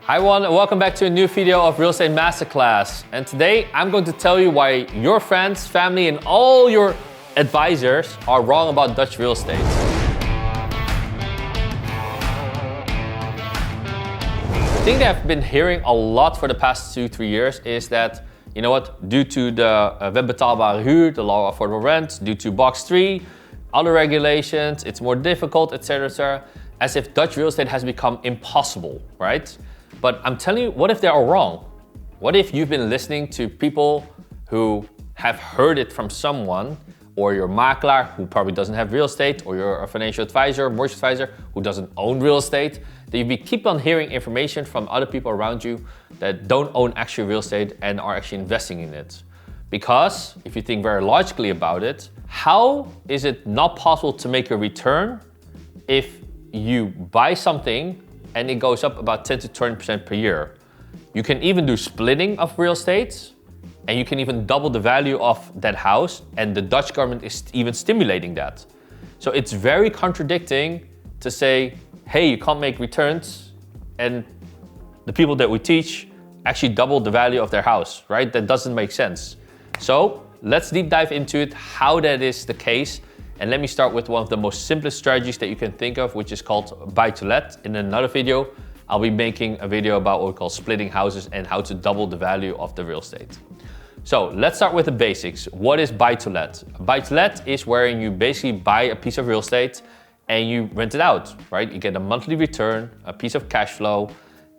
Hi everyone, and welcome back to a new video of Real Estate Masterclass. And today I'm going to tell you why your friends, family, and all your advisors are wrong about Dutch real estate. The thing that I've been hearing a lot for the past 2-3 years is that, you know what, due to the wet betaalbare huur, the law of affordable rent, due to box 3, other regulations, it's more difficult, etc., etc., as if Dutch real estate has become impossible, right? But I'm telling you, what if they are wrong? What if you've been listening to people who have heard it from someone, or your makelaar who probably doesn't have real estate, or you're a financial advisor, mortgage advisor who doesn't own real estate, that you keep on hearing information from other people around you that don't own actual real estate and are actually investing in it. Because if you think very logically about it, how is it not possible to make a return if you buy something and it goes up about 10 to 20% per year? You can even do splitting of real estate, and you can even double the value of that house, and the Dutch government is even stimulating that. So it's very contradicting to say, hey, you can't make returns, and the people that we teach actually double the value of their house, right? That doesn't make sense. So let's deep dive into it, how that is the case. And let me start with one of the most simplest strategies that you can think of, which is called buy to let. In another video, I'll be making a video about what we call splitting houses and how to double the value of the real estate. So let's start with the basics. What is buy to let? Buy to let is where you basically buy a piece of real estate and you rent it out, right? You get a monthly return, a piece of cash flow,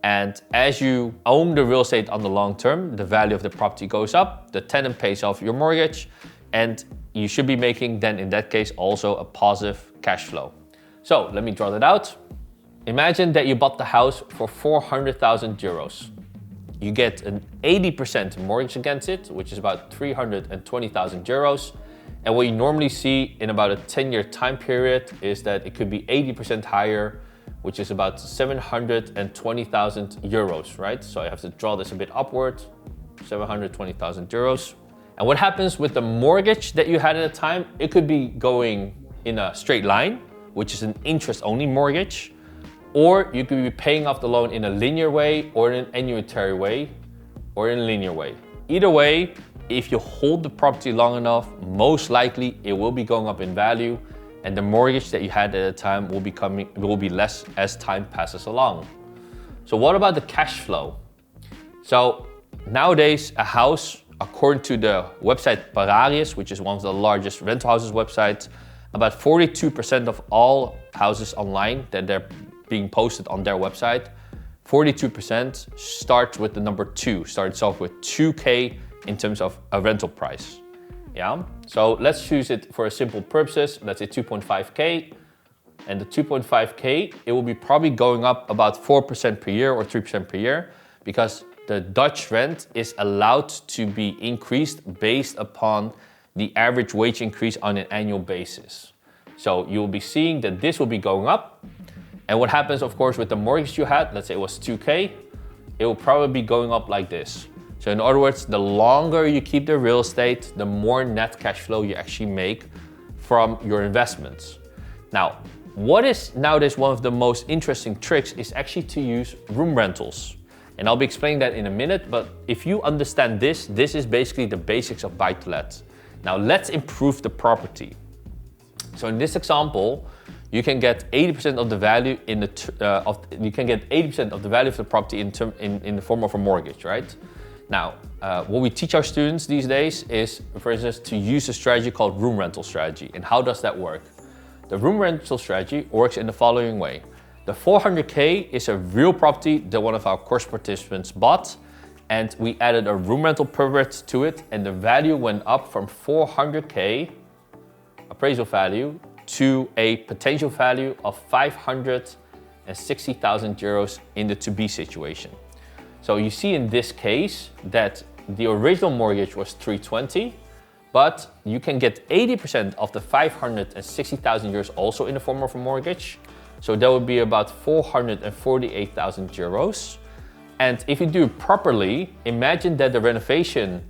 and as you own the real estate on the long term, the value of the property goes up, the tenant pays off your mortgage, and you should be making then in that case also a positive cash flow. So let me draw that out. Imagine that you bought the house for 400,000 euros. You get an 80% mortgage against it, which is about 320,000 euros. And what you normally see in about a 10-year time period is that it could be 80% higher, which is about 720,000 euros, right? So I have to draw this a bit upward, 720,000 euros. And what happens with the mortgage that you had at the time, it could be going in a straight line, which is an interest-only mortgage, or you could be paying off the loan in a linear way, or in an annuitary way, or in a linear way. Either way, if you hold the property long enough, most likely it will be going up in value, and the mortgage that you had at the time will be less as time passes along. So what about the cash flow? So nowadays, a house, according to the website Gratis, which is one of the largest rental houses websites, about 42% of all houses online that they're being posted on their website, 42% starts with the number 2, starts off with 2K in terms of a rental price. Yeah, so let's choose it for a simple purposes. Let's say 2.5K, and the 2.5K, it will be probably going up about 4% per year or 3% per year, because the Dutch rent is allowed to be increased based upon the average wage increase on an annual basis. So you'll be seeing that this will be going up. And what happens, of course, with the mortgage you had, let's say it was 2K, it will probably be going up like this. So in other words, the longer you keep the real estate, the more net cash flow you actually make from your investments. Now, what is nowadays one of the most interesting tricks is actually to use room rentals. And I'll be explaining that in a minute, but if you understand this, this is basically the basics of buy to let. Now let's improve the property. So in this example, you can get 80% of the value of the property in the form of a mortgage, right? Now, what we teach our students these days is, for instance, to use a strategy called room rental strategy. And how does that work? The room rental strategy works in the following way. The 400K is a real property that one of our course participants bought, and we added a room rental permit to it, and the value went up from 400K appraisal value to a potential value of 560,000 euros in the to-be situation. So you see in this case that the original mortgage was 320, but you can get 80% of the 560,000 euros also in the form of a mortgage. So that would be about 448,000 euros. And if you do it properly, imagine that the renovation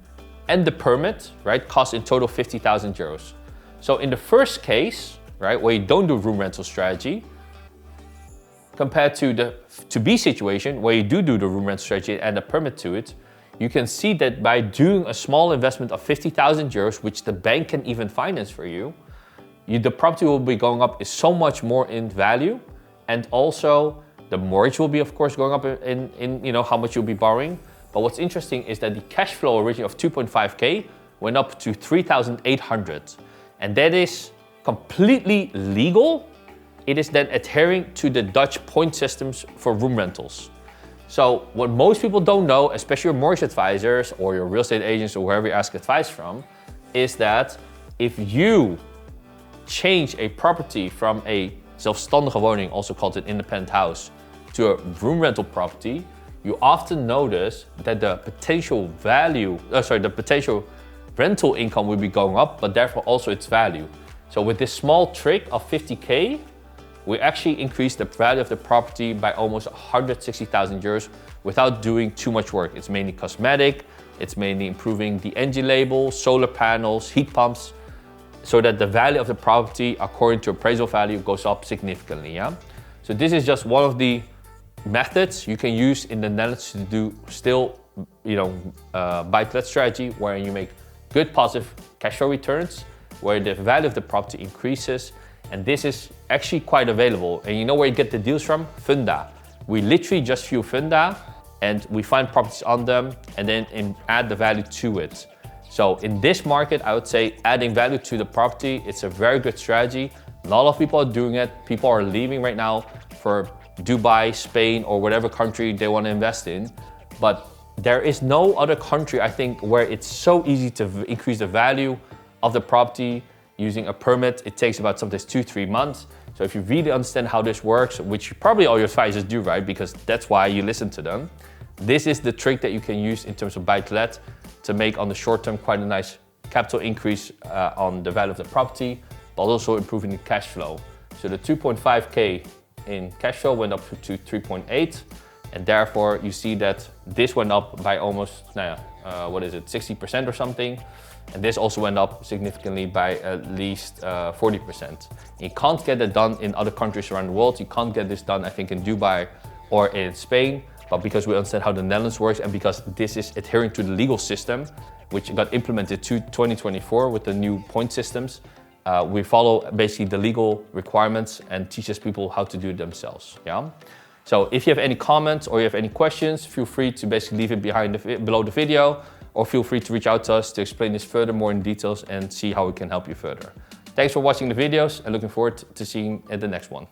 and the permit, right, cost in total 50,000 euros. So in the first case, right, where you don't do room rental strategy, compared to the to-be situation where you do the room rental strategy and a permit to it, you can see that by doing a small investment of 50,000 euros, which the bank can even finance for you, the property will be going up is so much more in value, and also the mortgage will be, of course, going up in how much you'll be borrowing. But what's interesting is that the cash flow originally of 2.5k went up to 3,800, and that is completely legal. It is then adhering to the Dutch point systems for room rentals. So what most people don't know, especially your mortgage advisors or your real estate agents or wherever you ask advice from, is that if you change a property from a zelfstandige woning, also called an independent house, to a room rental property, you often notice that the potential rental income will be going up, but therefore also its value. So with this small trick of 50k, we actually increased the value of the property by almost 160,000 euros without doing too much work. It's mainly cosmetic, it's mainly improving the engine label, solar panels, heat pumps, so that the value of the property, according to appraisal value, goes up significantly. Yeah. So this is just one of the methods you can use in the Netherlands to do still, buy-to-let strategy, where you make good positive cash flow returns, where the value of the property increases, and this is actually quite available. And you know where you get the deals from? Funda. We literally just view Funda, and we find properties on them, and then add the value to it. So in this market, I would say adding value to the property, it's a very good strategy. Not a lot of people are doing it. People are leaving right now for Dubai, Spain, or whatever country they want to invest in. But there is no other country, I think, where it's so easy to increase the value of the property using a permit. It takes about sometimes 2-3 months. So if you really understand how this works, which probably all your advisors do, right? Because that's why you listen to them. This is the trick that you can use in terms of buy-to-let to make on the short term quite a nice capital increase on the value of the property, but also improving the cash flow. So the 2.5k in cash flow went up to 3.8, and therefore you see that this went up by almost 60% or something, and this also went up significantly by at least 40%. You can't get it done in other countries around the world. You can't get this done, I think, in Dubai or in Spain, but because we understand how the Netherlands works, and because this is adhering to the legal system, which got implemented to 2024 with the new point systems, we follow basically the legal requirements and teaches people how to do it themselves. Yeah. So if you have any comments or you have any questions, feel free to basically leave it below the video, or feel free to reach out to us to explain this further, more in details, and see how we can help you further. Thanks for watching the videos, and looking forward to seeing you at the next one.